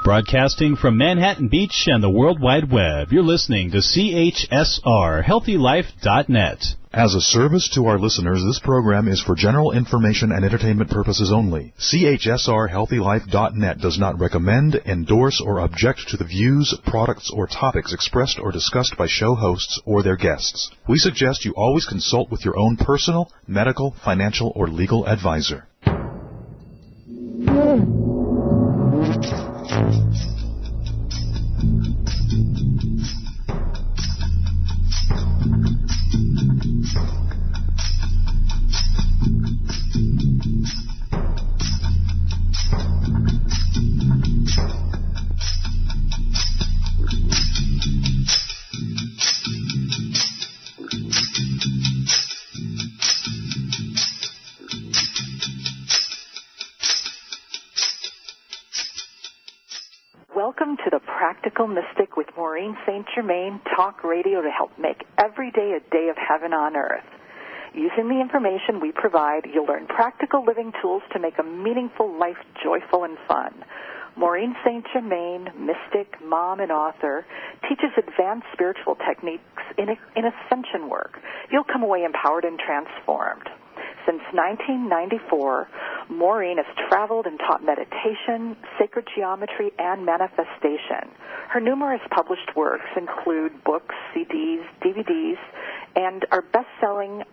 Broadcasting from Manhattan Beach and the World Wide Web, you're listening to CHSR, HealthyLife.net. As a service to our listeners, this program is for general information and entertainment purposes only. CHSR, HealthyLife.net does not recommend, endorse, or object to the views, products, or topics expressed or discussed by show hosts or their guests. We suggest you always consult with your own personal, medical, financial, or legal advisor. Welcome to the Practical Mystic with Maureen St Germain, talk radio to help make every day a day of heaven on earth. Using the information we provide, you'll learn practical living tools to make a meaningful life joyful and fun. Maureen St Germain, mystic, mom, and author, teaches advanced spiritual techniques in ascension work. You'll come away empowered and transformed. Since 1994, Maureen has traveled and taught meditation, sacred geometry, and manifestation. Her numerous published works include books, CDs, DVDs, and are best-selling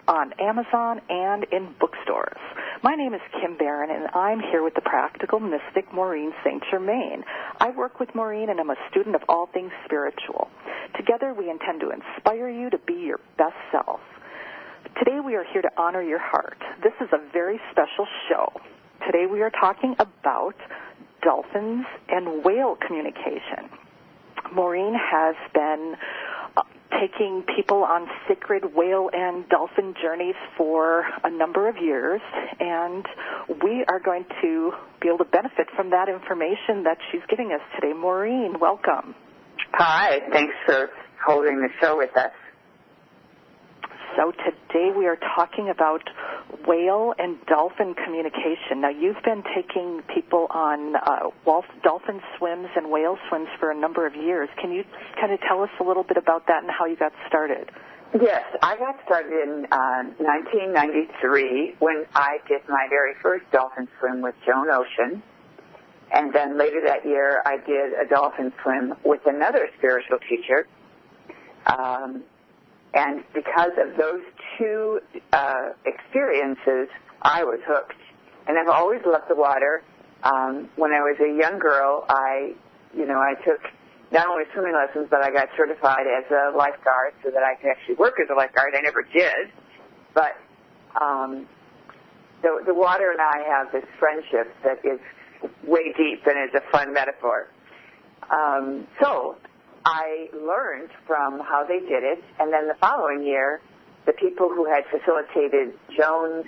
on Amazon and in bookstores. My name is Kim Barron, and I'm here with the practical mystic Maureen St Germain. I work with Maureen, and I'm a student of all things spiritual. Together, we intend to inspire you to be your best self. Today we are here to honor your heart. This is a very special show. Today we are talking about dolphins and whale communication. Maureen has been taking people on sacred whale and dolphin journeys for a number of years, and we are going to be able to benefit from that information that she's giving us today. Maureen, welcome. Hi, thanks for holding the show with us. So today we are talking about whale and dolphin communication. Now, you've been taking people on dolphin swims and whale swims for a number of years. Can you kind of tell us a little bit about that and how you got started? Yes, I got started in 1993 when I did my very first dolphin swim with Joan Ocean. And then later that year, I did a dolphin swim with another spiritual teacher. And because of those two experiences, I was hooked. And I've always loved the water. When I was a young girl, I took not only swimming lessons, but I got certified as a lifeguard so that I could actually work as a lifeguard. I never did. But the water and I have this friendship that is way deep and is a fun metaphor. So I learned from how they did it, and then the following year, the people who had facilitated Joan's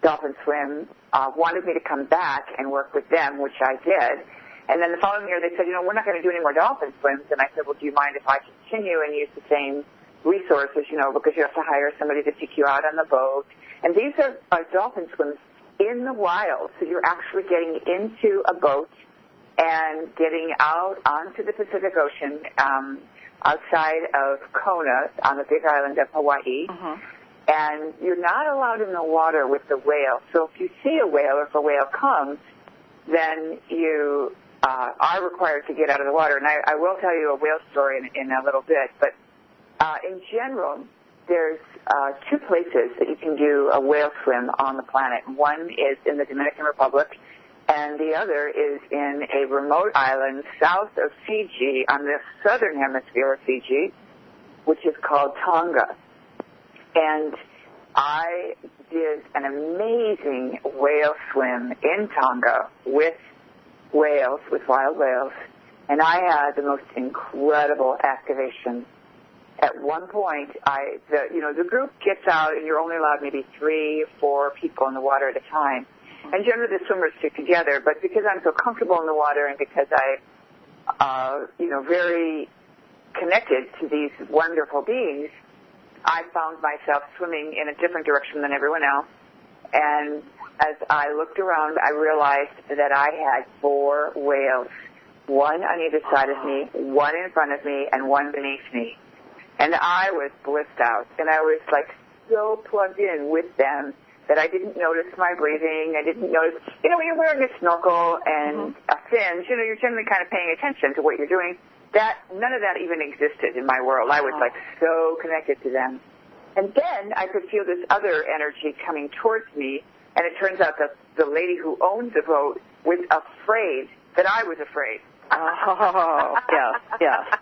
dolphin swim wanted me to come back and work with them, which I did. And then the following year, they said, we're not going to do any more dolphin swims. And I said, well, do you mind if I continue and use the same resources, because you have to hire somebody to take you out on the boat. And these are dolphin swims in the wild, so you're actually getting into a boat and getting out onto the Pacific Ocean outside of Kona on the Big Island of Hawaii. Mm-hmm. And you're not allowed in the water with the whale. So if you see a whale or if a whale comes, then you are required to get out of the water. And I will tell you a whale story in a little bit. But in general, there's two places that you can do a whale swim on the planet. One is in the Dominican Republic, and the other is in a remote island south of Fiji on the southern hemisphere of Fiji, which is called Tonga. And I did an amazing whale swim in Tonga with whales, with wild whales, and I had the most incredible activation. At one point, the group gets out, and you're only allowed maybe 3 or 4 people in the water at a time. And generally the swimmers stick together, but because I'm so comfortable in the water and because I, very connected to these wonderful beings, I found myself swimming in a different direction than everyone else. And as I looked around, I realized that I had 4 whales, one on either side of me, one in front of me, and one beneath me. And I was blissed out, and I was like so plugged in with them that I didn't notice my breathing. I didn't notice, when you're wearing a snorkel and a fins, you're generally kind of paying attention to what you're doing. None of that even existed in my world. I was like so connected to them. And then I could feel this other energy coming towards me, and it turns out that the lady who owned the boat was afraid that I was afraid. Oh, yes.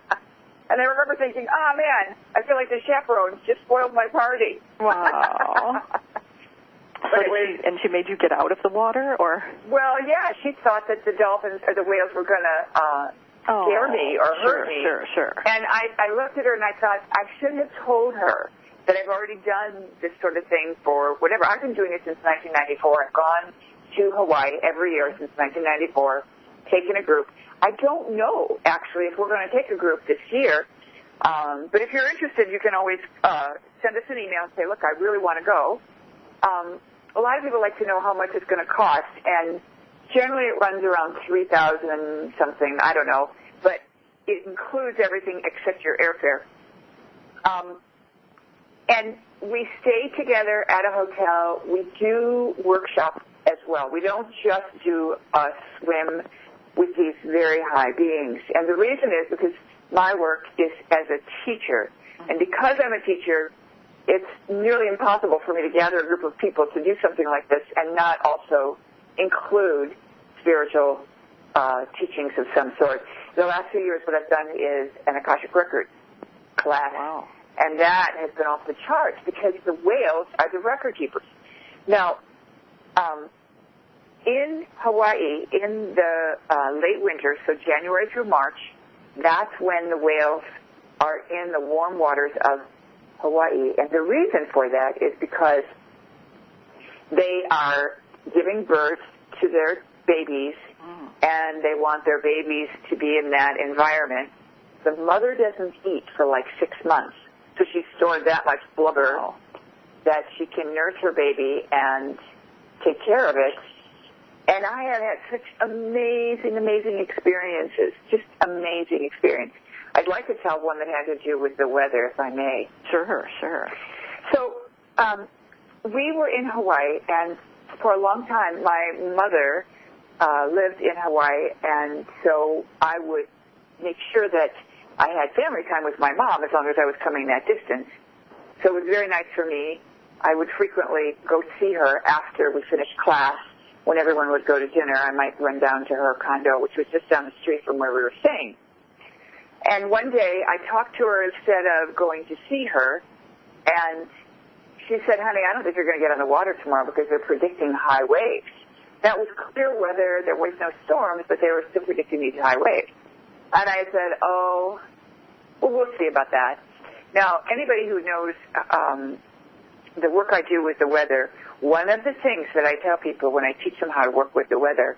And I remember thinking, oh, man, I feel like the chaperones just spoiled my party. Wow. And she made you get out of the water, or? Well, yeah, she thought that the dolphins or the whales were going to scare me or hurt me. Sure. And I looked at her and I thought, I should have told her that I've already done this sort of thing for whatever. I've been doing it since 1994. I've gone to Hawaii every year since 1994, taken a group. I don't know, actually, if we're going to take a group this year. But if you're interested, you can always send us an email and say, look, I really want to go. A lot of people like to know how much it's going to cost, and generally it runs around $3,000 something, I don't know, but it includes everything except your airfare. And we stay together at a hotel. We do workshops as well. We don't just do a swim with these very high beings. And the reason is because my work is as a teacher. And because I'm a teacher, it's nearly impossible for me to gather a group of people to do something like this and not also include spiritual teachings of some sort. The last few years, what I've done is an Akashic Record class. Wow. And that has been off the charts because the whales are the record keepers. Now, in Hawaii, in the late winter, so January through March, that's when the whales are in the warm waters of Hawaii. And the reason for that is because they are giving birth to their babies, and they want their babies to be in that environment. The mother doesn't eat for like 6 months, so she's stored that much blubber that she can nurse her baby and take care of it. And I have had such amazing experiences, just amazing experience. I'd like to tell one that had to do with the weather, if I may. Sure. So we were in Hawaii, and for a long time, my mother lived in Hawaii, and so I would make sure that I had family time with my mom as long as I was coming that distance. So it was very nice for me. I would frequently go see her after we finished class. When everyone would go to dinner, I might run down to her condo, which was just down the street from where we were staying. And one day, I talked to her instead of going to see her, and she said, honey, I don't think you're going to get on the water tomorrow because they're predicting high waves. That was clear weather. There was no storms, but they were still predicting these high waves. And I said, well, we'll see about that. Now, anybody who knows the work I do with the weather, one of the things that I tell people when I teach them how to work with the weather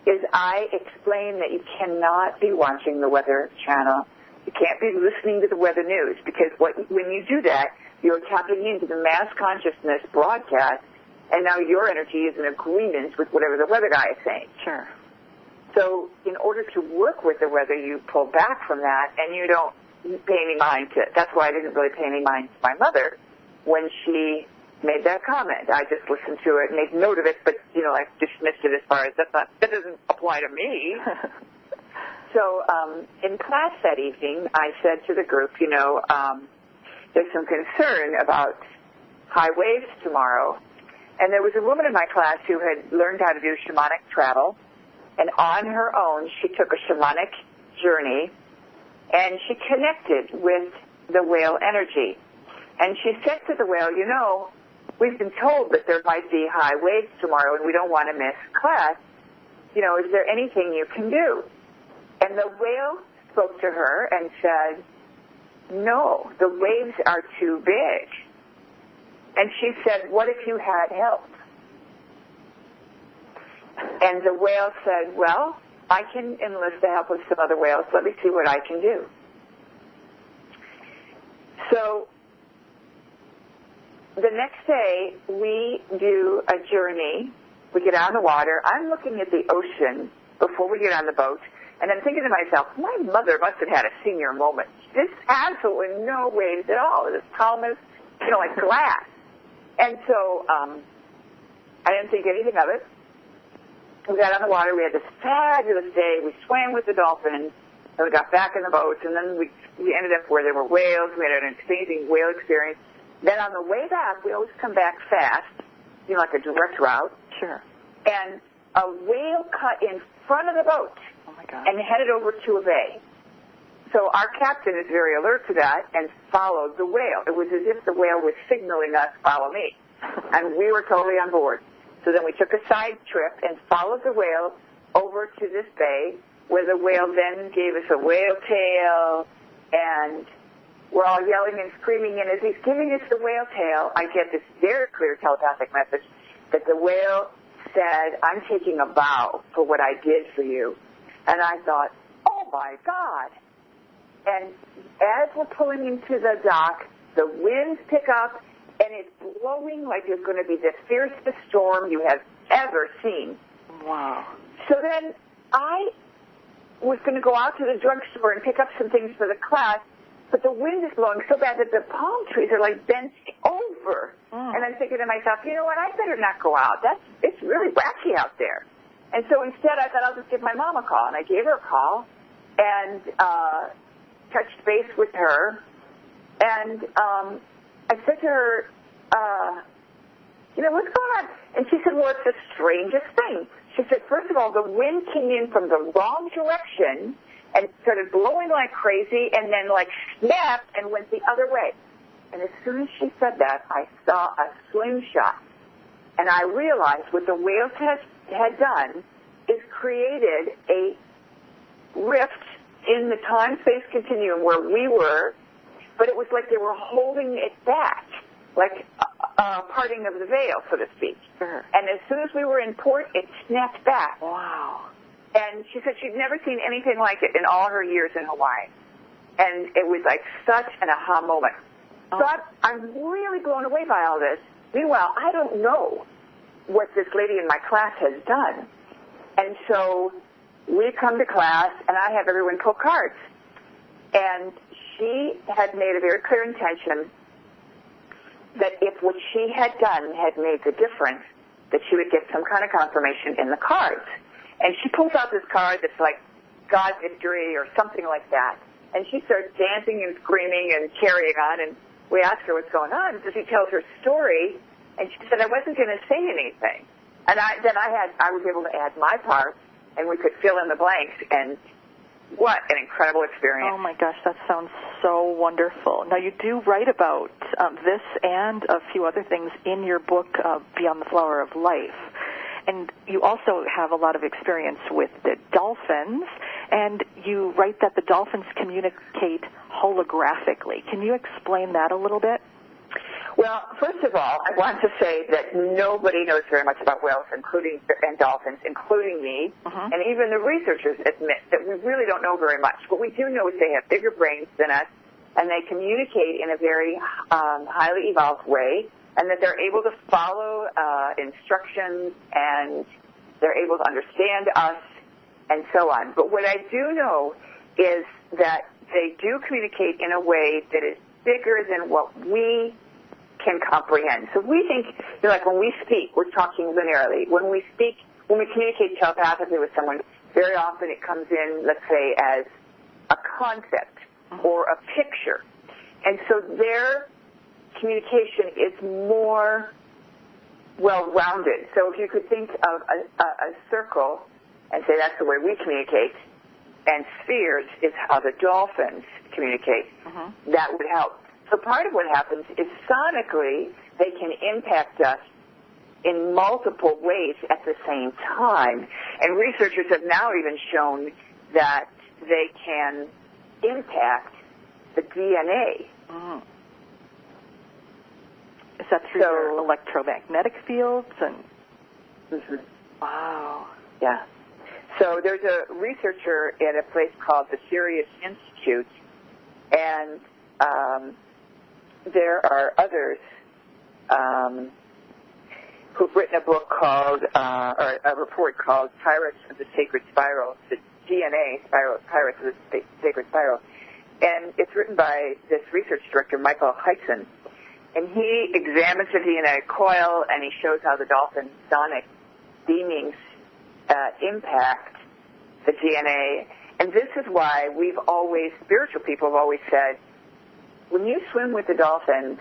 is I explain that you cannot be watching the Weather Channel. You can't be listening to the weather news because when you do that, you're tapping into the mass consciousness broadcast, and now your energy is in agreement with whatever the weather guy is saying. Sure. So in order to work with the weather, you pull back from that, and you don't pay any mind to it. That's why I didn't really pay any mind to my mother when she made that comment. I just listened to it and made note of it, but, I dismissed it as far as that doesn't apply to me. So in class that evening, I said to the group, there's some concern about high waves tomorrow. And there was a woman in my class who had learned how to do shamanic travel, and on her own, she took a shamanic journey, and she connected with the whale energy. And she said to the whale, we've been told that there might be high waves tomorrow, and we don't want to miss class. Is there anything you can do? And the whale spoke to her and said, no, the waves are too big. And she said, what if you had help? And the whale said, well, I can enlist the help of some other whales. Let me see what I can do. So the next day, we do a journey we get out in the water. I'm looking at the ocean before we get on the boat, and I'm thinking to myself, my mother must have had a senior moment. There's absolutely no waves at all. It was calm as, like glass. And so I didn't think anything of it. We got on the water. We had this fabulous day. We swam with the dolphins, and we got back in the boat, and then we ended up where there were whales. We had an amazing whale experience. Then on the way back, we always come back fast, like a direct route. Sure. And a whale cut in front of the boat. Oh, my God. And headed over to a bay. So our captain is very alert to that and followed the whale. It was as if the whale was signaling us, follow me. And we were totally on board. So then we took a side trip and followed the whale over to this bay, where the whale then gave us a whale tail, and we're all yelling and screaming. And as he's giving us the whale tail, I get this very clear telepathic message that the whale said, I'm taking a vow for what I did for you. And I thought, oh, my God. And as we're pulling into the dock, the winds pick up, and it's blowing like there's going to be the fiercest storm you have ever seen. Wow. So then I was going to go out to the drugstore and pick up some things for the class, but the wind is blowing so bad that the palm trees are like bent over. And I'm thinking to myself, you know what, I better not go out. It's really wacky out there. And so instead I thought I'll just give my mom a call. And I gave her a call and touched base with her. And I said to her, what's going on? And she said, well, it's the strangest thing. She said, first of all, the wind came in from the wrong direction and started blowing like crazy and then like snapped and went the other way. And as soon as she said that, I saw a slingshot. And I realized what the whale test had done is created a rift in the time-space continuum where we were, but it was like they were holding it back, like a parting of the veil, so to speak. Sure. And as soon as we were in port, it snapped back. Wow. And she said she'd never seen anything like it in all her years in Hawaii. And it was like such an aha moment. Oh. So I'm really blown away by all this. Meanwhile, I don't know what this lady in my class has done. And so we come to class, and I have everyone pull cards. And she had made a very clear intention that if what she had done had made the difference, that she would get some kind of confirmation in the cards. And she pulls out this card that's like God victory or something like that. And she starts dancing and screaming and carrying on. And we asked her what's going on. So she tells her story. And she said, I wasn't going to say anything. And I was able to add my part, and we could fill in the blanks. And what an incredible experience. Oh, my gosh, that sounds so wonderful. Now, you do write about this and a few other things in your book, Beyond the Flower of Life. And you also have a lot of experience with the dolphins, and you write that the dolphins communicate holographically. Can you explain that a little bit? Well, first of all, I want to say that nobody knows very much about whales, and dolphins, including me, and even the researchers admit that we really don't know very much. What we do know is they have bigger brains than us, and they communicate in a very highly evolved way, and that they're able to follow instructions, and they're able to understand us, and so on. But what I do know is that they do communicate in a way that is bigger than what we can comprehend. So we think, like when we speak, we're talking linearly. When we communicate telepathically with someone, very often it comes in, let's say, as a concept or a picture. And so their communication is more well-rounded. So if you could think of a circle and say that's the way we communicate, and spheres is how the dolphins communicate, that would help. So part of what happens is sonically they can impact us in multiple ways at the same time. And researchers have now even shown that they can impact the DNA. Is that through their electromagnetic fields? And Wow. Yeah. So there's a researcher at a place called the Sirius Institute, and there are others. who've written a book called, or a report called Pirates of the Sacred Spiral, the DNA Spiral, Pirates of the Sacred Spiral. And it's written by this research director, Michael Heitzen. And he examines the DNA coil, and he shows how the dolphin sonic beamings impact the DNA. And this is why spiritual people have always said, when you swim with the dolphins,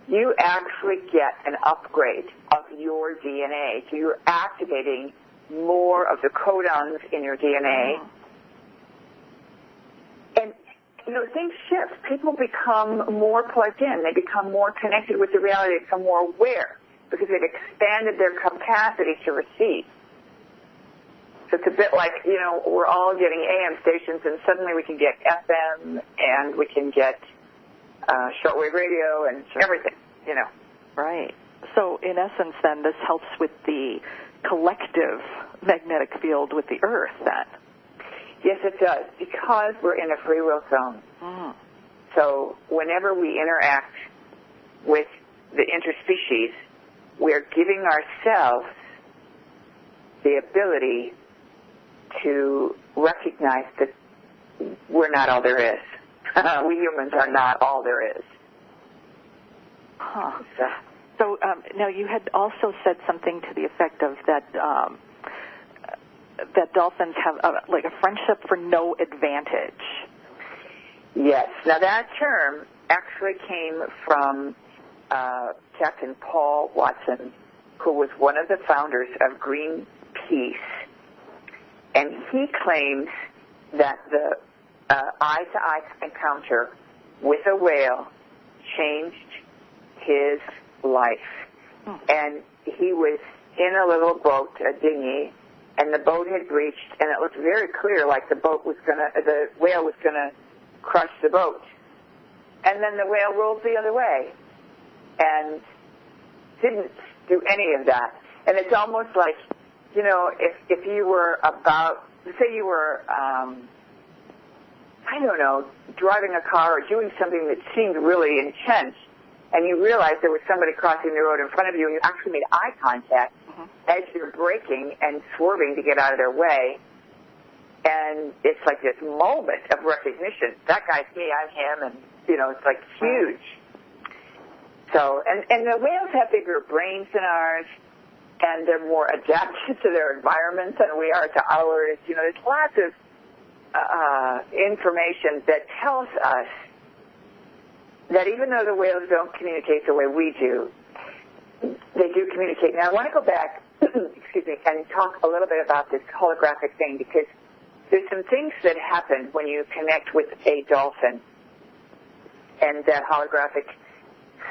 you actually get an upgrade of your DNA. So you're activating more of the codons in your DNA. And, things shift. People become more plugged in. They become more connected with the reality. They become more aware because they've expanded their capacity to receive. So it's a bit like, we're all getting AM stations, and suddenly we can get FM, and we can get shortwave radio and everything, Right. So in essence, then, this helps with the collective magnetic field with the Earth, then. Yes, it does, because we're in a free will zone. So whenever we interact with the interspecies, we're giving ourselves the ability to recognize that we're not all there is. We humans are not all there is. So now you had also said something to the effect of that that dolphins have like a friendship for no advantage. Yes. Now that term actually came from Captain Paul Watson, who was one of the founders of Greenpeace, and he claims that the eye-to-eye encounter with a whale changed his life. And he was in a little boat, a dinghy, and the boat had breached, and it looked very clear like the whale was gonna crush the boat. And then the whale rolled the other way and didn't do any of that. And it's almost like, if you were say you were, driving a car or doing something that seemed really intense, and you realized there was somebody crossing the road in front of you, and you actually made eye contact as you're braking and swerving to get out of their way. And it's like this moment of recognition. That guy's me, I'm him, and, it's like huge. So, and the whales have bigger brains than ours, and they're more adapted to their environment than we are to ours. There's lots of information that tells us that even though the whales don't communicate the way we do, they do communicate. Now, I want to go back, and talk a little bit about this holographic thing, because there's some things that happen when you connect with a dolphin and that holographic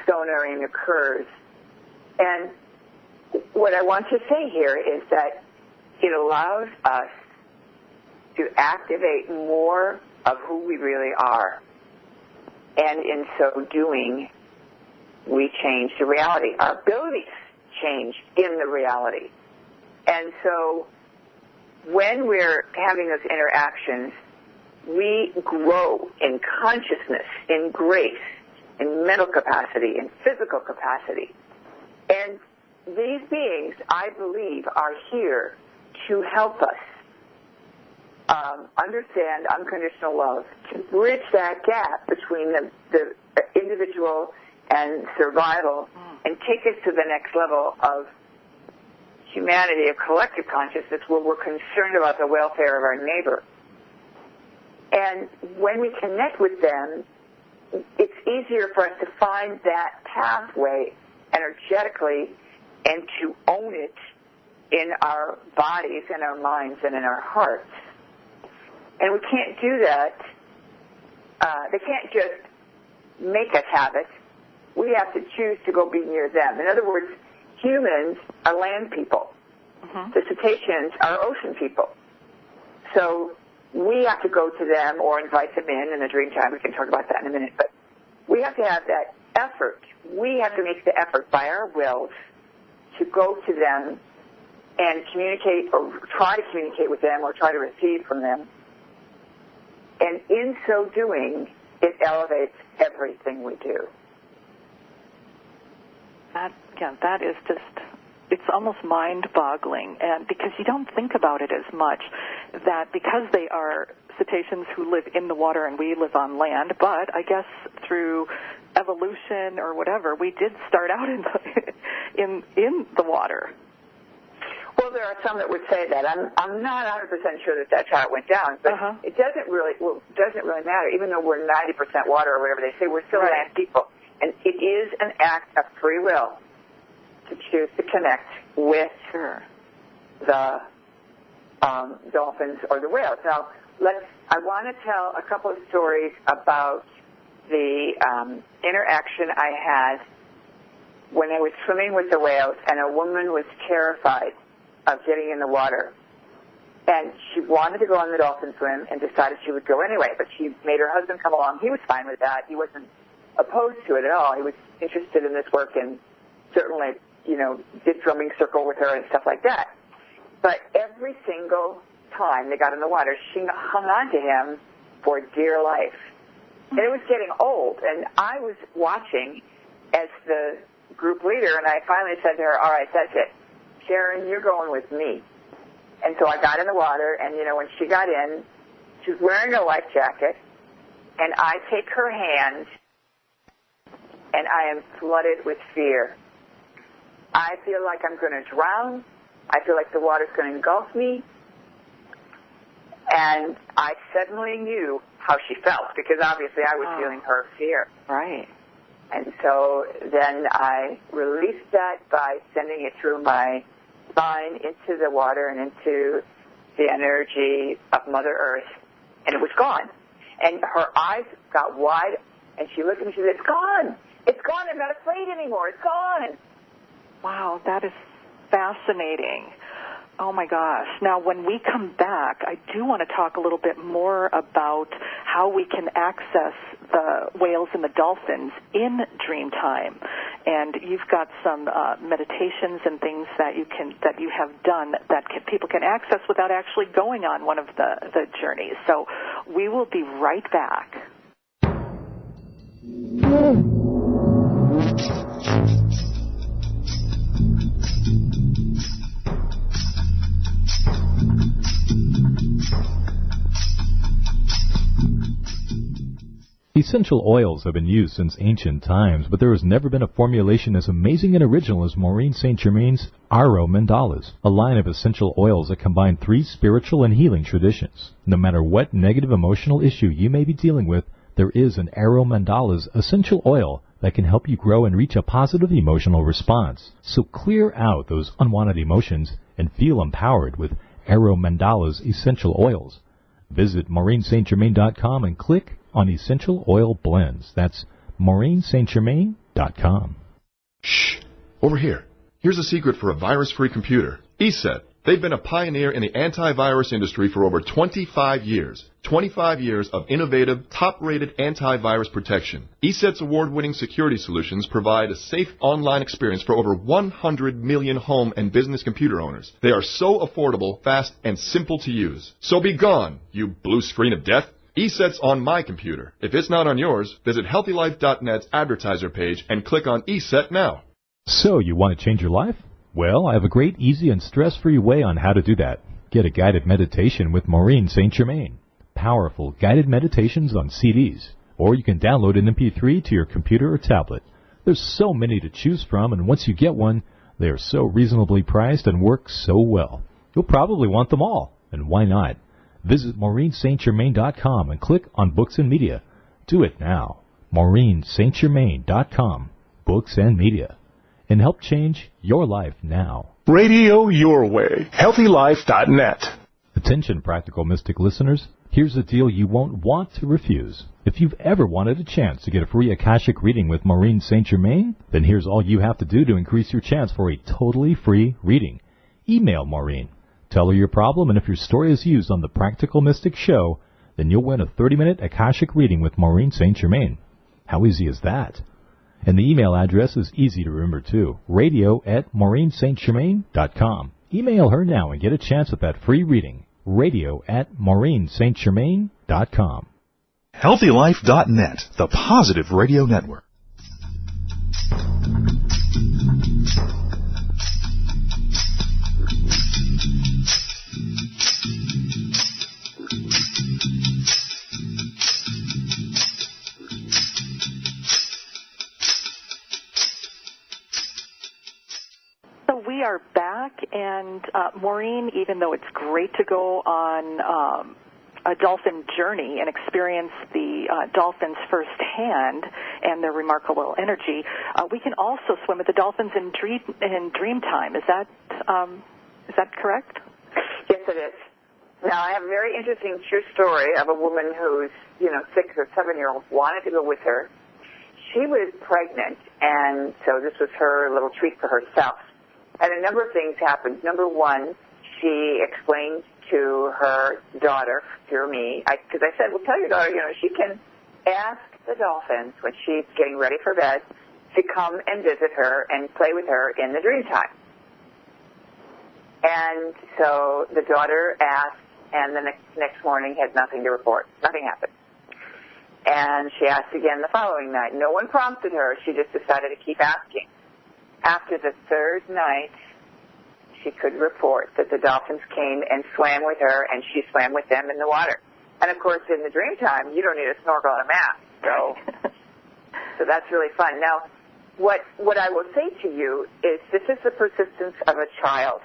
sonaring occurs. And what I want to say here is that it allows us to activate more of who we really are. And in so doing, we change the reality. Our abilities change in the reality. And so when we're having those interactions, we grow in consciousness, in grace, in mental capacity, in physical capacity. And these beings, I believe, are here to help us understand unconditional love, to bridge that gap between the individual and survival, and take us to the next level of humanity, of collective consciousness, where we're concerned about the welfare of our neighbor. And when we connect with them, it's easier for us to find that pathway energetically and to own it in our bodies, in our minds, and in our hearts. And we can't do that. They can't just make us have it. We have to choose to go be near them. In other words, humans are land people. The cetaceans are ocean people. So we have to go to them or invite them in the dream time. We can talk about that in a minute. But we have to have that effort. We have to make the effort by our wills to go to them and communicate, or try to communicate with them, or try to receive from them. And in so doing, it elevates everything we do. That is just it's almost mind-boggling, and because you don't think about it as much, that because they are cetaceans who live in the water and we live on land, but I guess through evolution or whatever, we did start out in the water. Well, there are some that would say that. I'm not 100% sure that that's how it went down, but it doesn't really matter. Even though we're 90% water or whatever they say, we're still land people, and it is an act of free will to choose to connect with the dolphins or the whales. Now, I want to tell a couple of stories about the interaction I had when I was swimming with the whales, and a woman was terrified of getting in the water. And she wanted to go on the dolphin swim and decided she would go anyway, but she made her husband come along. He was fine with that. He wasn't opposed to it at all. He was interested in this work and certainly, did drumming circle with her and stuff like that. But every single time they got in the water, she hung on to him for dear life. And it was getting old, and I was watching as the group leader, and I finally said to her, all right, that's it. Sharon, you're going with me. And so I got in the water, and, when she got in, she was wearing a life jacket, and I take her hand, and I am flooded with fear. I feel like I'm going to drown. I feel like the water's going to engulf me. And I suddenly knew how she felt, because obviously I was feeling her fear. Right. And so then I released that by sending it through my spine into the water and into the energy of Mother Earth, and it was gone. And her eyes got wide, and she looked at me and she said, it's gone. It's gone. I'm not afraid anymore. It's gone. Wow, that is fascinating. Oh, my gosh. Now, when we come back, I do want to talk a little bit more about how we can access the whales and the dolphins in dream time. And you've got some meditations and things that you have done that people can access without actually going on one of the journeys. So we will be right back. Essential oils have been used since ancient times, but there has never been a formulation as amazing and original as Maureen St Germain's Aro Mandalas, a line of essential oils that combine 3 spiritual and healing traditions. No matter what negative emotional issue you may be dealing with, there is an Aro Mandalas essential oil that can help you grow and reach a positive emotional response. So clear out those unwanted emotions and feel empowered with Aro Mandalas essential oils. Visit MaureenStGermain.com and click on Essential Oil Blends. That's MaureenStGermain.com. Shh! Over here. Here's a secret for a virus-free computer. ESET. They've been a pioneer in the antivirus industry for over 25 years. 25 years of innovative, top-rated antivirus protection. ESET's award-winning security solutions provide a safe online experience for over 100 million home and business computer owners. They are so affordable, fast, and simple to use. So be gone, you blue screen of death. ESET's on my computer. If it's not on yours, visit HealthyLife.net's advertiser page and click on ESET now. So, you want to change your life? Well, I have a great, easy, and stress-free way on how to do that. Get a guided meditation with Maureen St Germain. Powerful guided meditations on CDs. Or you can download an MP3 to your computer or tablet. There's so many to choose from, and once you get one, they are so reasonably priced and work so well. You'll probably want them all, and why not? Visit MaureenStGermain.com and click on Books and Media. Do it now. MaureenStGermain.com. Books and Media. And help change your life now. Radio your way. HealthyLife.net. Attention, Practical Mystic listeners. Here's a deal you won't want to refuse. If you've ever wanted a chance to get a free Akashic reading with Maureen St Germain, then here's all you have to do to increase your chance for a totally free reading. Email Maureen. Tell her your problem, and if your story is used on the Practical Mystic Show, then you'll win a 30-minute Akashic reading with Maureen St Germain. How easy is that? And the email address is easy to remember, too. radio@MaureenStGermain.com. Email her now and get a chance at that free reading. radio@MaureenStGermain.com. HealthyLife.net, the positive radio network. we are back, and Maureen, even though it's great to go on a dolphin journey and experience the dolphins firsthand and their remarkable energy, we can also swim with the dolphins in dream time. Is that correct? Yes, it is. Now, I have a very interesting true story of a woman who's, 6 or 7-year-old wanted to go with her. She was pregnant, and so this was her little treat for herself. And a number of things happened. Number one, she explained to her daughter, through me, because I said, well, tell your daughter, she can ask the dolphins when she's getting ready for bed to come and visit her and play with her in the dream time. And so the daughter asked, and the next morning had nothing to report. Nothing happened. And she asked again the following night. No one prompted her. She just decided to keep asking. After the third night, she could report that the dolphins came and swam with her, and she swam with them in the water. And, of course, in the dream time, you don't need a snorkel and a mask. So that's really fun. Now, what I will say to you is this is the persistence of a child.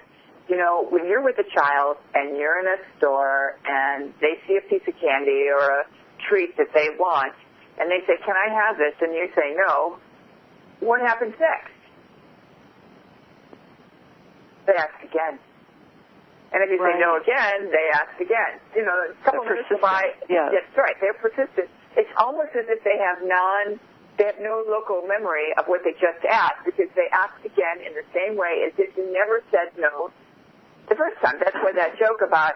When you're with a child and you're in a store and they see a piece of candy or a treat that they want, and they say, can I have this? And you say no, what happens next? They ask again. And if you say no again, they ask again. A couple minutes go by. Yeah. That's right. They're persistent. It's almost as if they have no local memory of what they just asked, because they ask again in the same way as if you never said no the first time. That's why that joke about,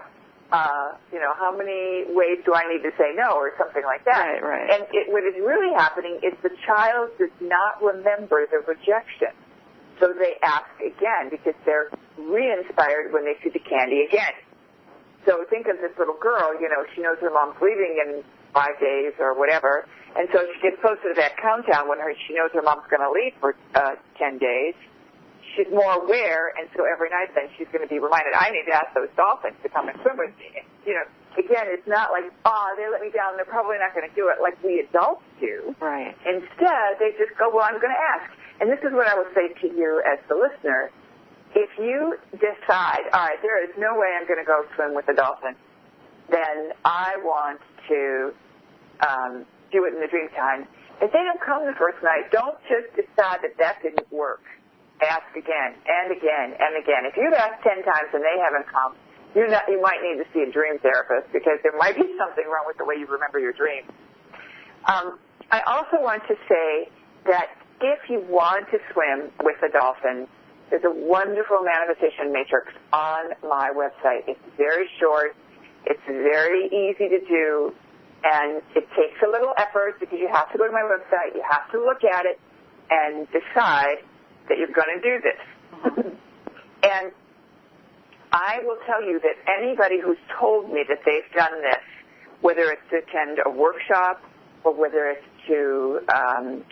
how many ways do I need to say no, or something like that. Right. And what is really happening is the child does not remember the rejection. So they ask again because they're re-inspired when they see the candy again. So think of this little girl, she knows her mom's leaving in 5 days or whatever, and so she gets closer to that countdown when she knows her mom's going to leave for 10 days. She's more aware, and so every night then she's going to be reminded, I need to ask those dolphins to come and swim with me. Again, it's not like, they let me down, they're probably not going to do it like we adults do. Right. Instead, they just go, well, I'm going to ask. And this is what I will say to you as the listener. If you decide, all right, there is no way I'm going to go swim with a dolphin, then I want to do it in the dream time. If they don't come the first night, don't just decide that didn't work. Ask again and again and again. If you've asked 10 times and they haven't come, you might need to see a dream therapist, because there might be something wrong with the way you remember your dreams. I also want to say that if you want to swim with the dolphins, there's a wonderful manifestation matrix on my website. It's very short. It's very easy to do. And it takes a little effort, because you have to go to my website. You have to look at it and decide that you're going to do this. And I will tell you that anybody who's told me that they've done this, whether it's to attend a workshop or whether it's to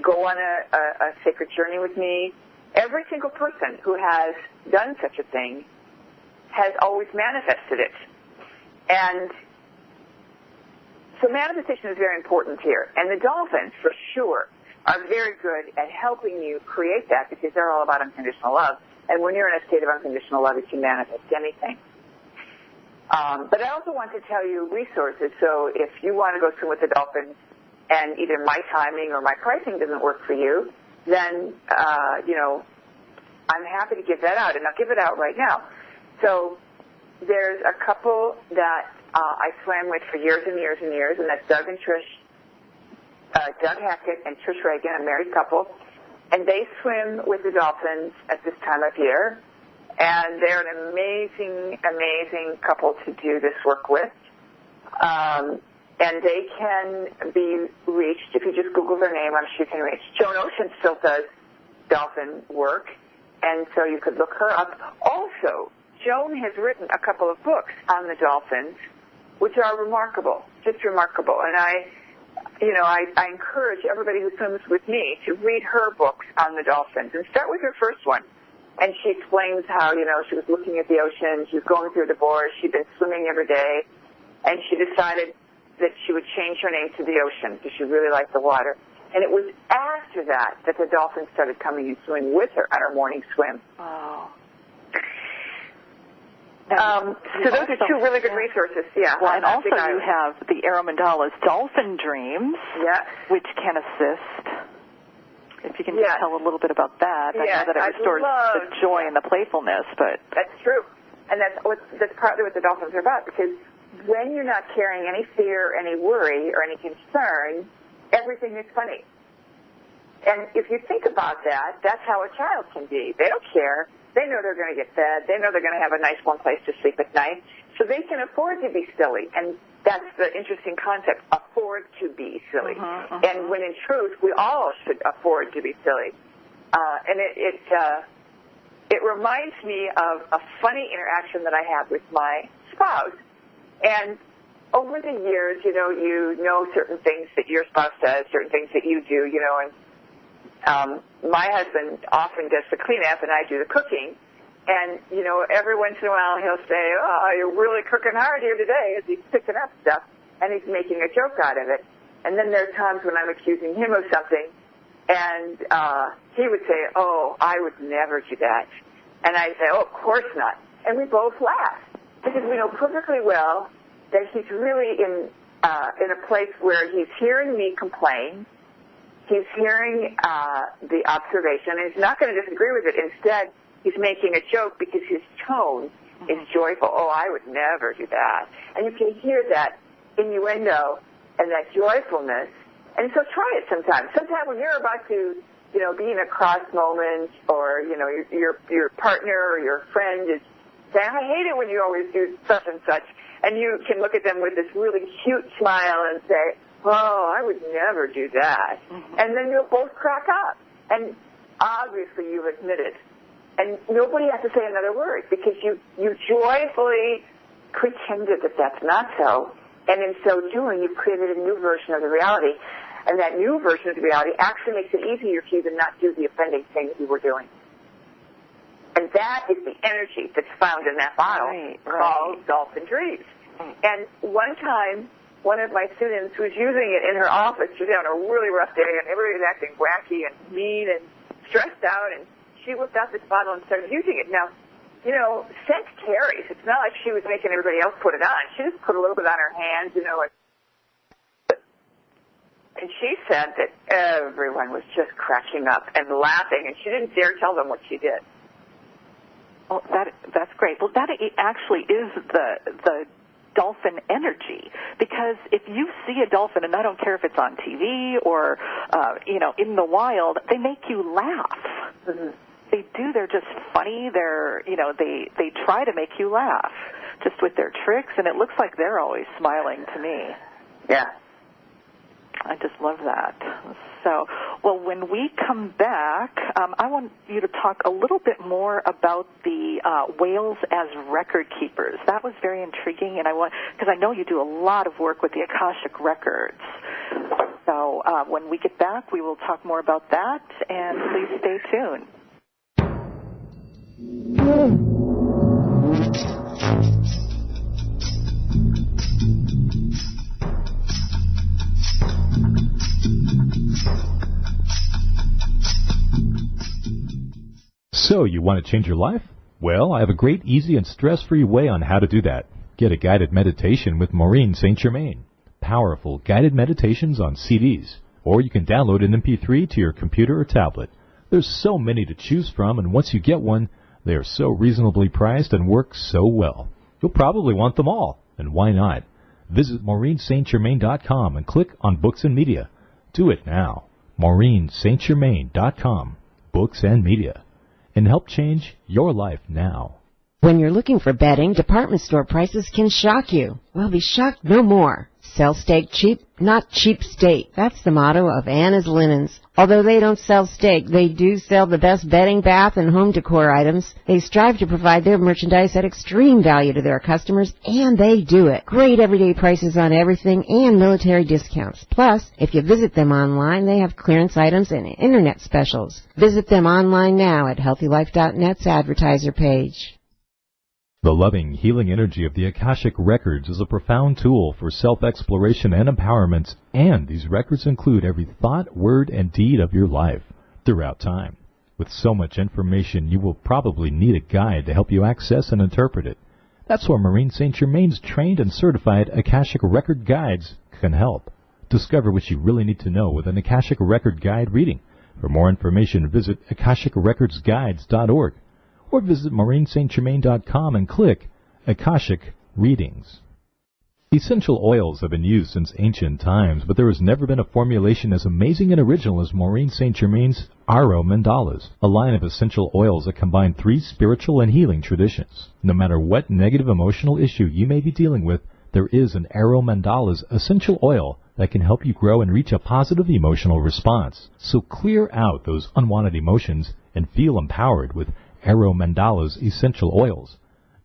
go on a sacred journey with me, every single person who has done such a thing has always manifested it. And so manifestation is very important here. And the dolphins, for sure, are very good at helping you create that, because they're all about unconditional love. And when you're in a state of unconditional love, you can manifest anything. But I also want to tell you resources. So if you want to go swim with the dolphins and either my timing or my pricing doesn't work for you, then, I'm happy to give that out. And I'll give it out right now. So there's a couple that I swam with for years and years and years, and that's Doug and Trish. Doug Hackett and Trish Reagan, a married couple, and they swim with the dolphins at this time of year, and they're an amazing, amazing couple to do this work with. And they can be reached if you just Google their name. I'm sure you can reach. Joan Ocean still does dolphin work, and so you could look her up. Also, Joan has written a couple of books on the dolphins, which are remarkable, just remarkable. And I encourage everybody who swims with me to read her books on the dolphins, and start with her first one. And she explains how, she was looking at the ocean, she was going through a divorce, she'd been swimming every day, and she decided that she would change her name to the ocean because she really liked the water. And it was after that the dolphins started coming and swimming with her on her morning swim. Oh. So those are two really good resources, yeah. Well, and also you have the Aromandalas Dolphin Dreams, which can assist. If you can just tell a little bit about that. I know that it restores the joy and the playfulness, but... That's true. And that's partly what the dolphins are about, because when you're not carrying any fear, any worry, or any concern, everything is funny. And if you think about that, that's how a child can be. They don't care. They know they're going to get fed. They know they're going to have a nice warm place to sleep at night. So they can afford to be silly. And that's the interesting concept, afford to be silly. And when in truth, we all should afford to be silly. And it reminds me of a funny interaction that I have with my spouse. And over the years, you know certain things that your spouse does, certain things that you do, and my husband often does the cleanup and I do the cooking. And, every once in a while he'll say, oh, you're really cooking hard here today, as he's picking up stuff, and he's making a joke out of it. And then there are times when I'm accusing him of something, and he would say, oh, I would never do that. And I say, oh, of course not. And we both laugh, because we know perfectly well that he's really in a place where he's hearing me complain. He's hearing the observation, and he's not going to disagree with it. Instead, he's making a joke because his tone is joyful. Oh, I would never do that. And you can hear that innuendo and that joyfulness. And so try it sometime. Sometime when you're about to, be in a cross moment, or, your partner or your friend is saying, I hate it when you always do such and such. And you can look at them with this really cute smile and say, oh, I would never do that. And then you'll both crack up. And obviously you've admitted. And nobody has to say another word, because you joyfully pretended that that's not so. And in so doing, you've created a new version of the reality. And that new version of the reality actually makes it easier for you to not do the offending things you were doing. And that is the energy that's found in that bottle called Dolphin Dreams. And one time, one of my students was using it in her office. She was having a really rough day, and everybody was acting wacky and mean and stressed out, and she whipped out this bottle and started using it. Now, scent carries. It's not like she was making everybody else put it on. She just put a little bit on her hands, and she said that everyone was just cracking up and laughing, and she didn't dare tell them what she did. Oh, that's great. Well, that actually is the dolphin energy, because if you see a dolphin, and I don't care if it's on TV or in the wild, they make you laugh. They do. They're just funny. They try to make you laugh just with their tricks, and it looks like they're always smiling to me. Yeah. I just love that. So, well, when we come back, I want you to talk a little bit more about the whales as record keepers. That was very intriguing, and because I know you do a lot of work with the Akashic Records. So when we get back, we will talk more about that, and please stay tuned. So, you want to change your life? Well, I have a great, easy, and stress-free way on how to do that. Get a guided meditation with Maureen St Germain. Powerful guided meditations on CDs. Or you can download an MP3 to your computer or tablet. There's so many to choose from, and once you get one, they are so reasonably priced and work so well. You'll probably want them all, and why not? Visit MaureenStGermain.com and click on Books and Media. Do it now. MaureenStGermain.com. Books and Media. And help change your life now. When you're looking for bedding, department store prices can shock you. Well, be shocked no more. Sell steak cheap, not cheap steak. That's the motto of Anna's Linens. Although they don't sell steak, they do sell the best bedding, bath, and home decor items. They strive to provide their merchandise at extreme value to their customers, and they do it. Great everyday prices on everything and military discounts. Plus, if you visit them online, they have clearance items and internet specials. Visit them online now at HealthyLife.net's advertiser page. The loving, healing energy of the Akashic Records is a profound tool for self-exploration and empowerment, and these records include every thought, word, and deed of your life throughout time. With so much information, you will probably need a guide to help you access and interpret it. That's where Maureen St Germain's trained and certified Akashic Record Guides can help. Discover what you really need to know with an Akashic Record Guide reading. For more information, visit AkashicRecordsGuides.org or visit MaureenStGermain.com and click Akashic Readings. Essential oils have been used since ancient times, but there has never been a formulation as amazing and original as Maureen St Germain's Aro Mandalas, a line of essential oils that combine 3 spiritual and healing traditions. No matter what negative emotional issue you may be dealing with, there is an Aro Mandalas essential oil that can help you grow and reach a positive emotional response. So clear out those unwanted emotions and feel empowered with Aro Mandalas essential oils.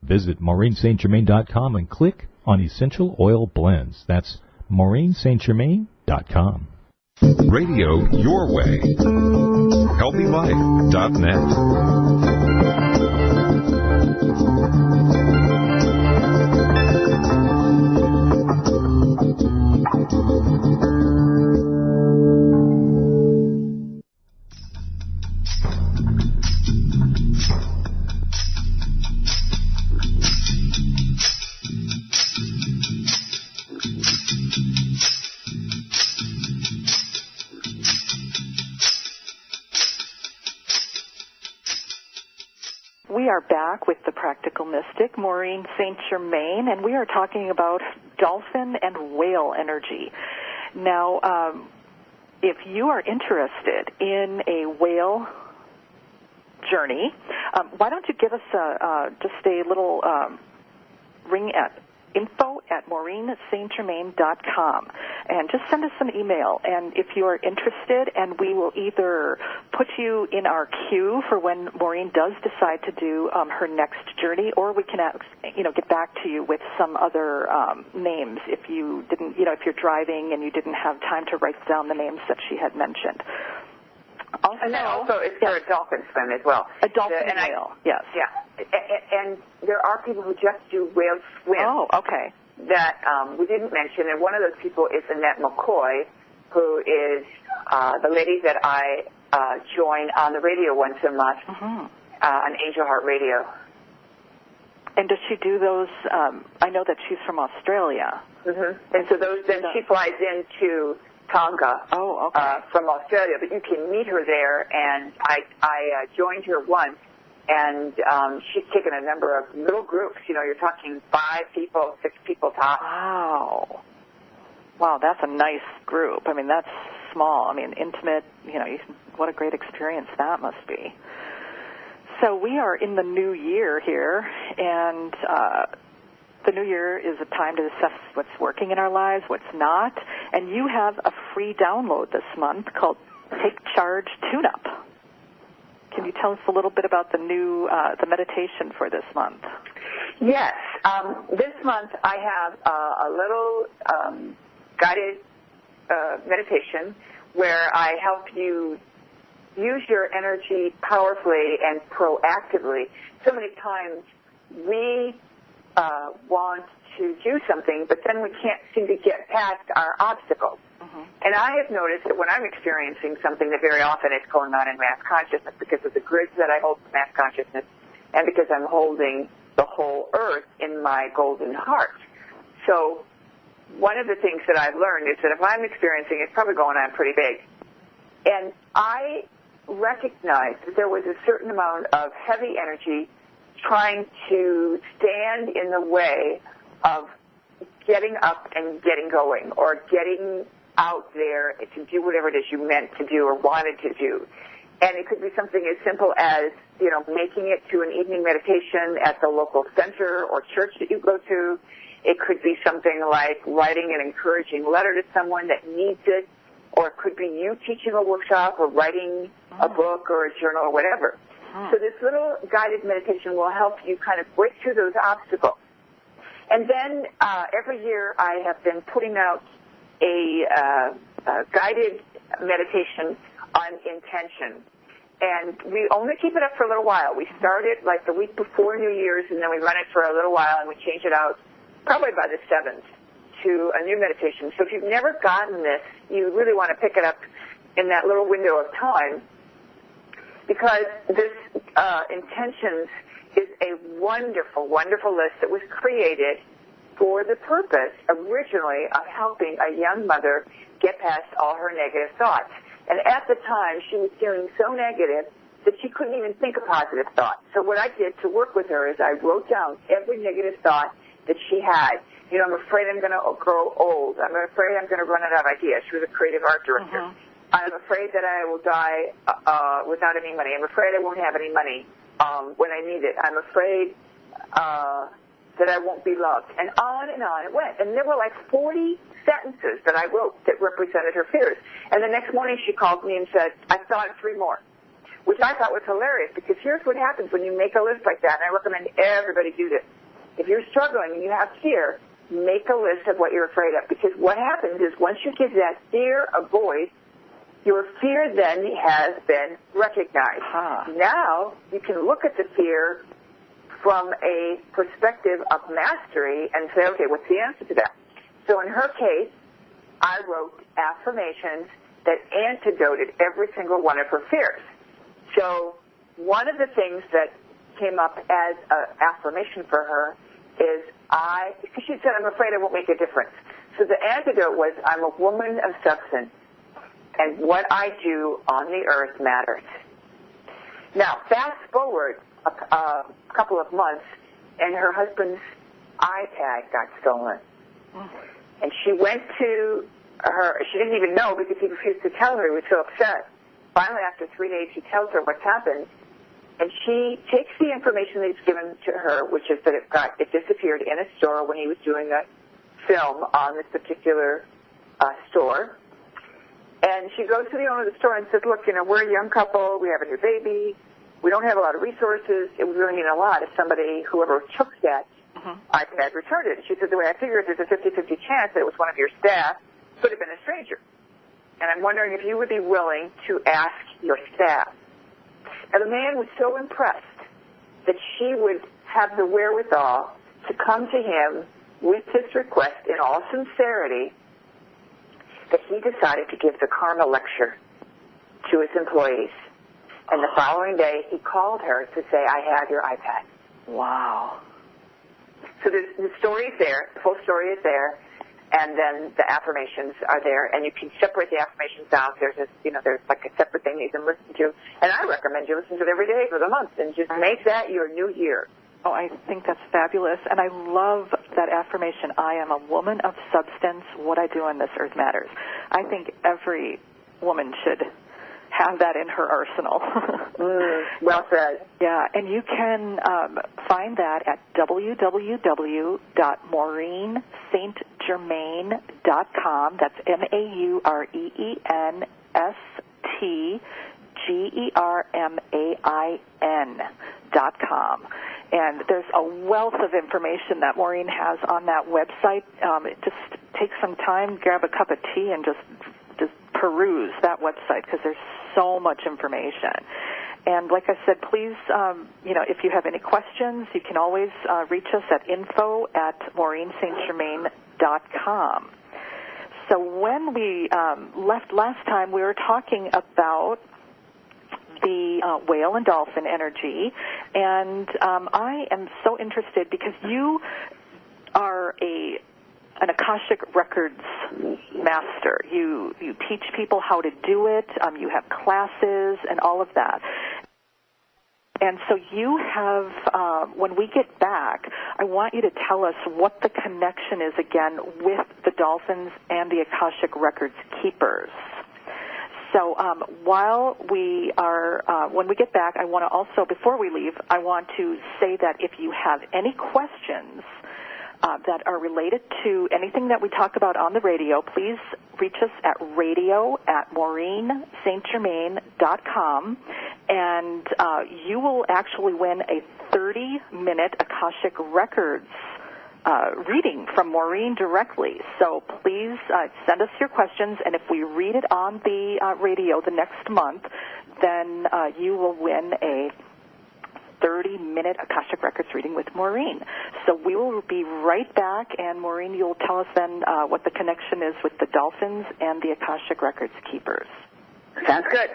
Visit MaureenStGermain.com and click on Essential Oil Blends. That's MaureenStGermain.com. Radio your way. HealthyLife.net. We are back with the Practical Mystic, Maureen St Germain, and we are talking about dolphin and whale energy. Now, if you are interested in a whale journey, why don't you give us just a little ring at info@MaureenStGermain.com and just send us an email. And if you are interested, and we will either put you in our queue for when Maureen does decide to do her next journey, or we can get back to you with some other names if you didn't, if you're driving and you didn't have time to write down the names that she had mentioned. Also, and then also it's for a dolphin swim as well. A dolphin and whale, yes. Yeah. And there are people who just do whale swim. Oh, okay. That we didn't mention, and one of those people is Annette McCoy, who is the lady that I join on the radio once a month on Angel Heart Radio. And does she do those? I know that she's from Australia. And so then she flies into Tonga from Australia, but you can meet her there, and I joined her once, and she's taken a number of little groups. You're talking 5 people, 6 people tops. Wow, that's a nice group. I mean, that's small. I mean, intimate, what a great experience that must be. So we are in the new year here, and the new year is a time to assess what's working in our lives, what's not, and you have a free download this month called Take Charge Tune-Up. Can you tell us a little bit about the new the meditation for this month? Yes. This month I have a little guided meditation where I help you use your energy powerfully and proactively. So many times we want to do something, but then we can't seem to get past our obstacles. And I have noticed that when I'm experiencing something, that very often it's going on in mass consciousness because of the grids that I hold for mass consciousness and because I'm holding the whole earth in my golden heart. So one of the things that I've learned is that if I'm experiencing, it's probably going on pretty big. And I recognized that there was a certain amount of heavy energy trying to stand in the way of getting up and getting going, or getting out there to do whatever it is you meant to do or wanted to do. And it could be something as simple as, making it to an evening meditation at the local center or church that you go to. It could be something like writing an encouraging letter to someone that needs it, or it could be you teaching a workshop or writing a book or a journal or whatever. So this little guided meditation will help you kind of break through those obstacles. And then every year I have been putting out a guided meditation on intention. And we only keep it up for a little while. We start it like the week before New Year's, and then we run it for a little while, and we change it out probably by the 7th to a new meditation. So if you've never gotten this, you really want to pick it up in that little window of time, because this intentions is a wonderful, wonderful list that was created for the purpose originally of helping a young mother get past all her negative thoughts. And at the time, she was feeling so negative that she couldn't even think a positive thought. So what I did to work with her is I wrote down every negative thought that she had. You know, I'm afraid I'm going to grow old. I'm afraid I'm going to run out of ideas. She was a creative art director. I'm afraid that I will die without any money. I'm afraid I won't have any money when I need it. I'm afraid that I won't be loved. And on it went. And there were like 40 sentences that I wrote that represented her fears. And the next morning she called me and said, I thought of 3 more, which I thought was hilarious, because here's what happens when you make a list like that, and I recommend everybody do this. If you're struggling and you have fear, make a list of what you're afraid of, because what happens is once you give that fear a voice, your fear then has been recognized. Now you can look at the fear from a perspective of mastery and say, okay, what's the answer to that? So in her case, I wrote affirmations that antidoted every single one of her fears. So one of the things that came up as an affirmation for her is because she said, I'm afraid I won't make a difference. So the antidote was, I'm a woman of substance, and what I do on the earth matters. Now, fast forward a couple of months, and her husband's iPad got stolen. And she went to she didn't even know because he refused to tell her. He was so upset. Finally, after 3 days, he tells her what's happened, and she takes the information that he's given to her, which is that it disappeared in a store when he was doing a film on this particular store. And she goes to the owner of the store and says, look, you know, we're a young couple. We have a new baby. We don't have a lot of resources. It would really mean a lot if somebody, whoever took that iPad, returned it. She said, the way I figure it, there's a 50-50 chance that it was one of your staff. Could have been a stranger. And I'm wondering if you would be willing to ask your staff. And the man was so impressed that she would have the wherewithal to come to him with this request in all sincerity, that he decided to give the karma lecture to his employees. And the following day, he called her to say, I have your iPad. Wow. So the story is there. The full story is there. And then the affirmations are there, and you can separate the affirmations out. There's like a separate thing you can listen to. And I recommend you listen to it every day for the month and just make that your new year. Oh, I think that's fabulous. And I love that affirmation, I am a woman of substance. What I do on this earth matters. I think every woman should have that in her arsenal. Well said. Yeah, and you can find that at www.maureenstgermain.com. That's MaureenStgermain.com. And there's a wealth of information that Maureen has on that website. Just take some time, grab a cup of tea, and just peruse that website, because there's so much information. And like I said, please, if you have any questions, you can always reach us at info@MaureenStGermain.com. So when we left last time, we were talking about the whale and dolphin energy, and I am so interested because you are an Akashic Records master. You teach people how to do it. You have classes and all of that. And so you have, when we get back, I want you to tell us what the connection is again with the dolphins and the Akashic Records keepers. So while we are, when we get back, I want to also, before we leave, I want to say that if you have any questions that are related to anything that we talk about on the radio, please reach us at radio@MaureenStGermain.com, and you will actually win a 30-minute Akashic Records reading from Maureen directly. So please send us your questions, and if we read it on the radio the next month, then you will win a 30-minute Akashic Records reading with Maureen. So we will be right back, and Maureen, you'll tell us then what the connection is with the dolphins and the Akashic Records keepers. Sounds good.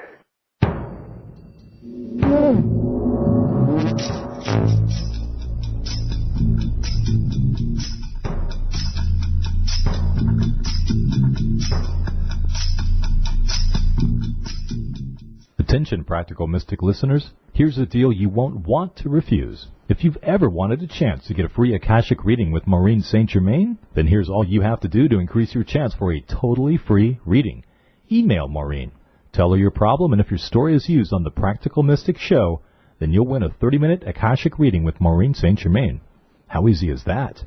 Attention, Practical Mystic listeners. Here's a deal you won't want to refuse. If you've ever wanted a chance to get a free Akashic reading with Maureen St Germain, then here's all you have to do to increase your chance for a totally free reading. Email Maureen. Tell her your problem, and if your story is used on the Practical Mystic show, then you'll win a 30-minute Akashic reading with Maureen St Germain. How easy is that?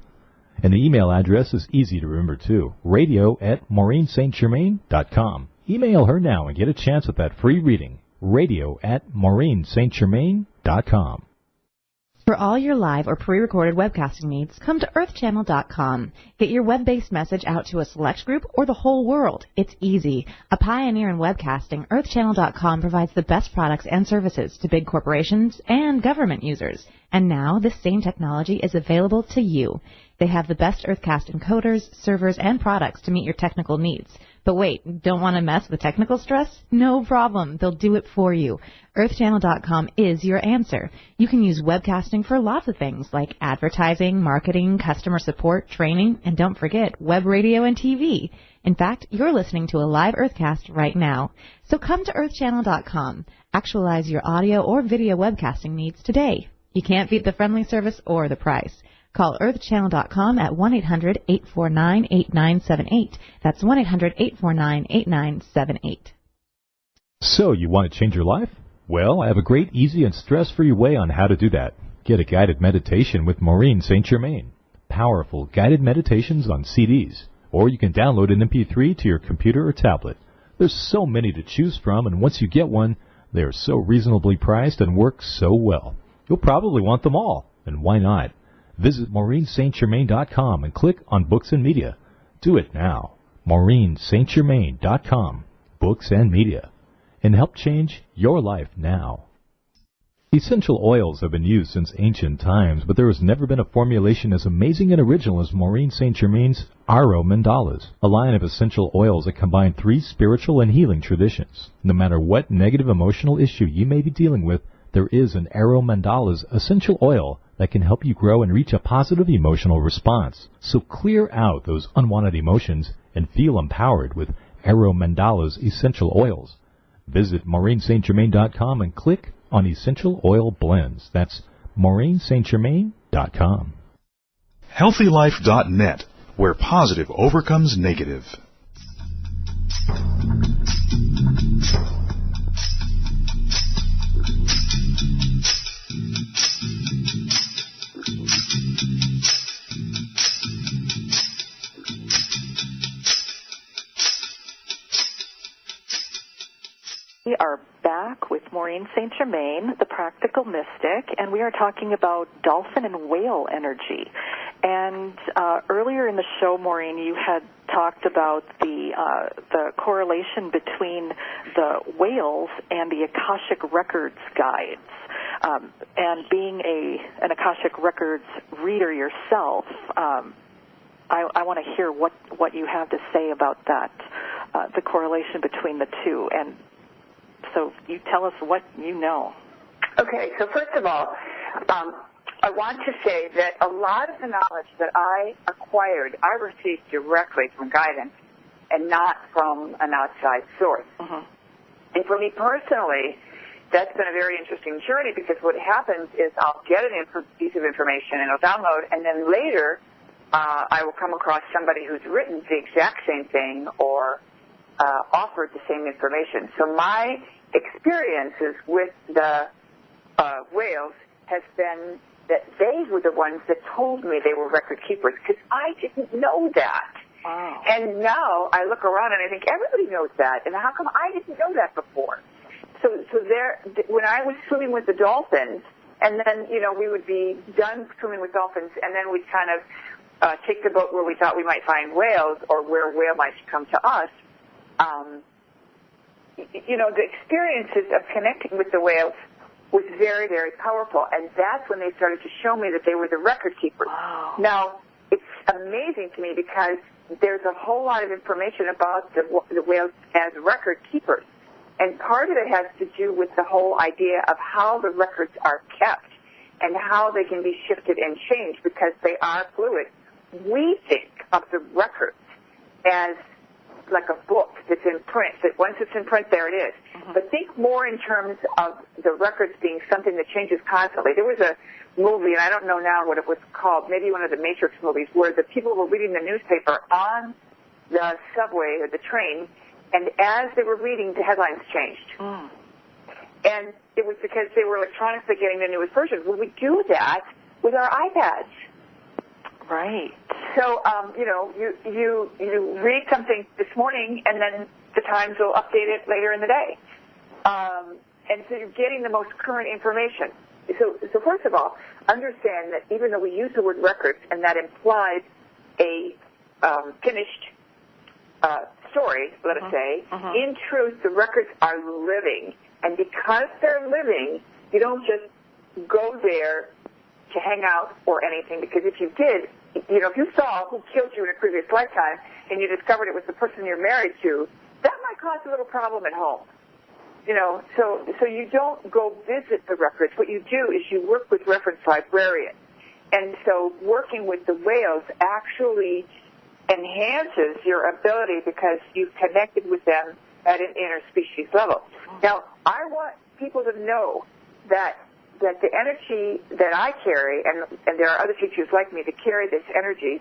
And the email address is easy to remember, too. radio@MaureenStGermain.com. Email her now and get a chance at that free reading. radio@MaureenStGermain.com. For all your live or pre-recorded webcasting needs, come to earthchannel.com. Get your web-based message out to a select group or the whole world. It's easy. A pioneer in webcasting, earthchannel.com provides the best products and services to big corporations and government users. And now this same technology is available to you. They have the best Earthcast encoders, servers, and products to meet your technical needs. But wait, don't want to mess with technical stress? No problem. They'll do it for you. EarthChannel.com is your answer. You can use webcasting for lots of things like advertising, marketing, customer support, training, and don't forget web radio and TV. In fact, you're listening to a live Earthcast right now. So come to EarthChannel.com. Actualize your audio or video webcasting needs today. You can't beat the friendly service or the price. Call earthchannel.com at 1-800-849-8978. That's 1-800-849-8978. So, you want to change your life? Well, I have a great, easy, and stress-free way on how to do that. Get a guided meditation with Maureen St Germain. Powerful guided meditations on CDs. Or you can download an MP3 to your computer or tablet. There's so many to choose from, and once you get one, they are so reasonably priced and work so well. You'll probably want them all, and why not? Visit MaureenStGermain.com and click on Books and Media. Do it now. MaureenStGermain.com, Books and Media. And help change your life now. Essential oils have been used since ancient times, but there has never been a formulation as amazing and original as Maureen St Germain's Aro Mandalas, a line of essential oils that combine 3 spiritual and healing traditions. No matter what negative emotional issue you may be dealing with, there is an Aro Mandalas essential oil that can help you grow and reach a positive emotional response. So clear out those unwanted emotions and feel empowered with Aro Mandalas essential oils. Visit MaureenStGermain.com and click on Essential Oil Blends. That's MaureenStGermain.com. HealthyLife.net, where positive overcomes negative. We are back with Maureen St Germain, the Practical Mystic, and we are talking about dolphin and whale energy. And earlier in the show, Maureen, you had talked about the correlation between the whales and the Akashic Records guides. And being an Akashic Records reader yourself, I want to hear what you have to say about that, the correlation between the two. And so you tell us what you know. Okay, so first of all, I want to say that a lot of the knowledge that I acquired, I received directly from guidance and not from an outside source. Mm-hmm. And for me personally, that's been a very interesting journey because what happens is I'll get a piece of information and I'll download, and then later I will come across somebody who's written the exact same thing or offered the same information. So my experiences with the whales has been that they were the ones that told me they were record keepers because I didn't know that. Wow. And now I look around and I think everybody knows that, and how come I didn't know that before? So there, when I was swimming with the dolphins, and then, we would be done swimming with dolphins, and then we'd kind of take the boat where we thought we might find whales or where a whale might come to us. The experiences of connecting with the whales was very, very powerful, and that's when they started to show me that they were the record keepers. Wow. Now, it's amazing to me because there's a whole lot of information about the whales as record keepers, and part of it has to do with the whole idea of how the records are kept and how they can be shifted and changed because they are fluid. We think of the records as like a book that's in print, that once it's in print, there it is. Mm-hmm. But think more in terms of the records being something that changes constantly. There was a movie, and I don't know now what it was called, maybe one of the Matrix movies, where the people were reading the newspaper on the subway or the train, and as they were reading, the headlines changed. Mm. And it was because they were electronically getting the newest version. Well, we do that with our iPads. Right. So, you read something this morning, and then the Times will update it later in the day. And so you're getting the most current information. So first of all, understand that even though we use the word records, and that implies a finished story, let us say, in truth, the records are living. And because they're living, you don't just go there to hang out or anything, because if you did, if you saw who killed you in a previous lifetime and you discovered it was the person you're married to, that might cause a little problem at home. So you don't go visit the records. What you do is you work with reference librarians. And so working with the whales actually enhances your ability because you've connected with them at an interspecies level. Now, I want people to know that the energy that I carry, and there are other teachers like me that carry this energy,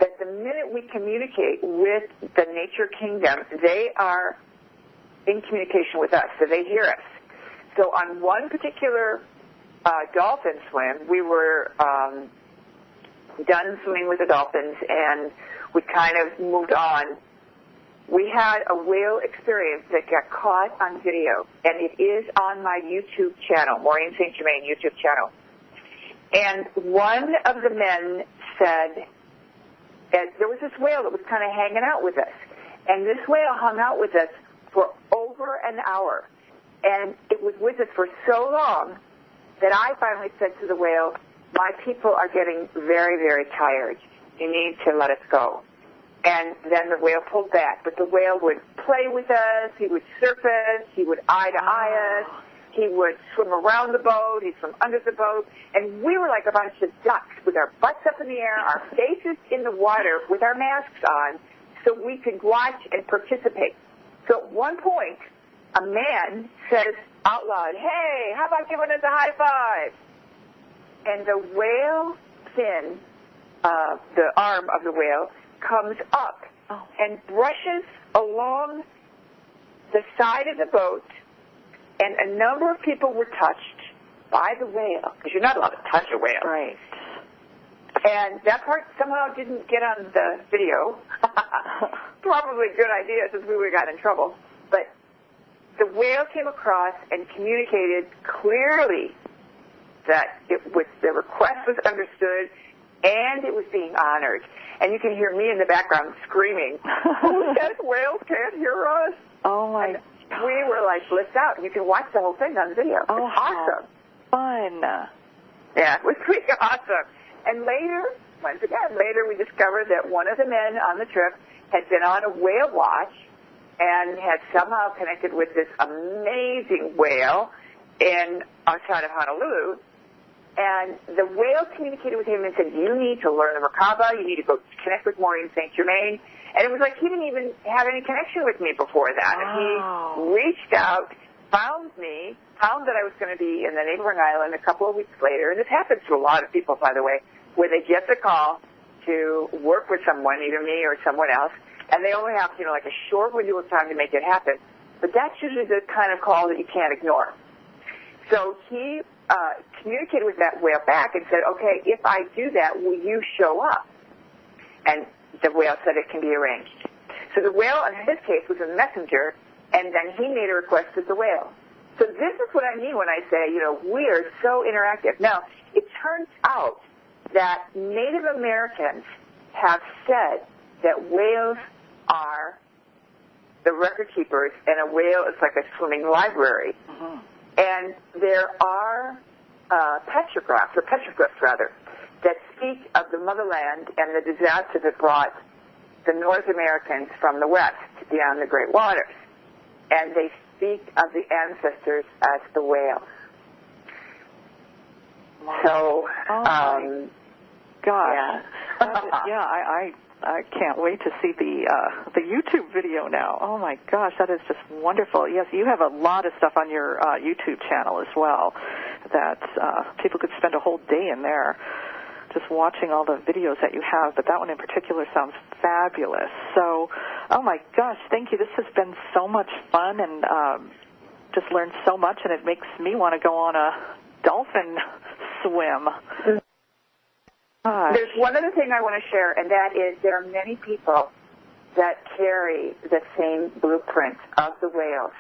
that the minute we communicate with the nature kingdom, they are in communication with us, so they hear us. So on one particular dolphin swim, we were done swimming with the dolphins, and we kind of moved on. We had a whale experience that got caught on video, and it is on my YouTube channel, Maureen St Germain YouTube channel. And one of the men said that there was this whale that was kind of hanging out with us, and this whale hung out with us for over an hour, and it was with us for so long that I finally said to the whale, my people are getting very, very tired. You need to let us go. And then the whale pulled back. But the whale would play with us. He would surface. He would eye-to-eye us. He would swim around the boat. He'd swim under the boat. And we were like a bunch of ducks with our butts up in the air, our faces in the water with our masks on so we could watch and participate. So at one point, a man says out loud, hey, how about giving us a high five? And the whale fin, the arm of the whale, comes up and brushes along the side of the boat, and a number of people were touched by the whale, because you're not allowed to touch a whale. Right. And that part somehow didn't get on the video. Probably a good idea since we would have gotten in trouble. But the whale came across and communicated clearly that the request was understood and it was being honored. And you can hear me in the background screaming, who says whales can't hear us? Oh, my God. We were like blissed out. And you can watch the whole thing on video. Oh, it's awesome. Fun. Yeah, it was pretty awesome. And later we discovered that one of the men on the trip had been on a whale watch and had somehow connected with this amazing whale outside of Honolulu. And the whale communicated with him and said, you need to learn the Merkaba, you need to go connect with Maureen St Germain. And it was like he didn't even have any connection with me before that. Wow. And he reached out, found that I was going to be in the neighboring island a couple of weeks later. And this happens to a lot of people, by the way, where they get the call to work with someone, either me or someone else, and they only have, like a short window of time to make it happen. But that's usually the kind of call that you can't ignore. So he communicated with that whale back and said, okay, if I do that, will you show up? And the whale said it can be arranged. So the whale, in his case, was a messenger, and then he made a request to the whale. So this is what I mean when I say, we are so interactive. Now, it turns out that Native Americans have said that whales are the record keepers, and a whale is like a swimming library. Mm-hmm. And there are petroglyphs that speak of the motherland and the disaster that brought the North Americans from the west beyond the Great Waters. And they speak of the ancestors as the whales. Wow. So, my gosh. yeah. I can't wait to see the YouTube video now. Oh my gosh, that is just wonderful. Yes, you have a lot of stuff on your YouTube channel as well that people could spend a whole day in there just watching all the videos that you have, but that one in particular sounds fabulous. So, oh my gosh, thank you. This has been so much fun and just learned so much, and it makes me want to go on a dolphin swim. There's one other thing I want to share, and that is there are many people that carry the same blueprint of the whales,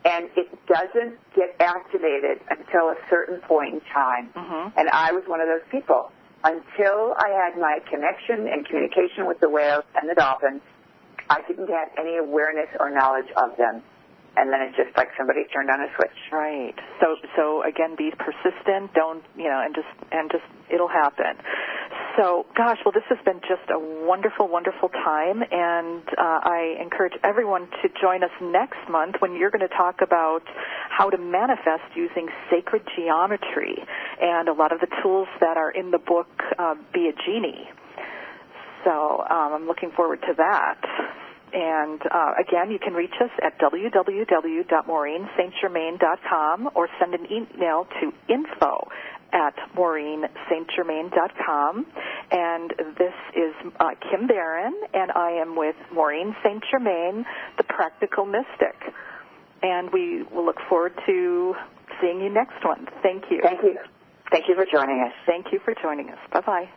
and it doesn't get activated until a certain point in time. Mm-hmm. And I was one of those people. Until I had my connection and communication with the whales and the dolphins, I didn't have any awareness or knowledge of them. And then it's just like somebody turned on a switch. Right. So again, be persistent. Don't, and just it'll happen. So, gosh, well, this has been just a wonderful, wonderful time, and I encourage everyone to join us next month when you're going to talk about how to manifest using sacred geometry and a lot of the tools that are in the book, Be a Genie. So I'm looking forward to that. And, again, you can reach us at www.maureenstgermain.com or send an email to info@maureenstgermain.com. And this is Kim Barron, and I am with Maureen St Germain, the Practical Mystic. And we will look forward to seeing you next one. Thank you. Thank you. Thank you for joining us. Thank you for joining us. Bye-bye.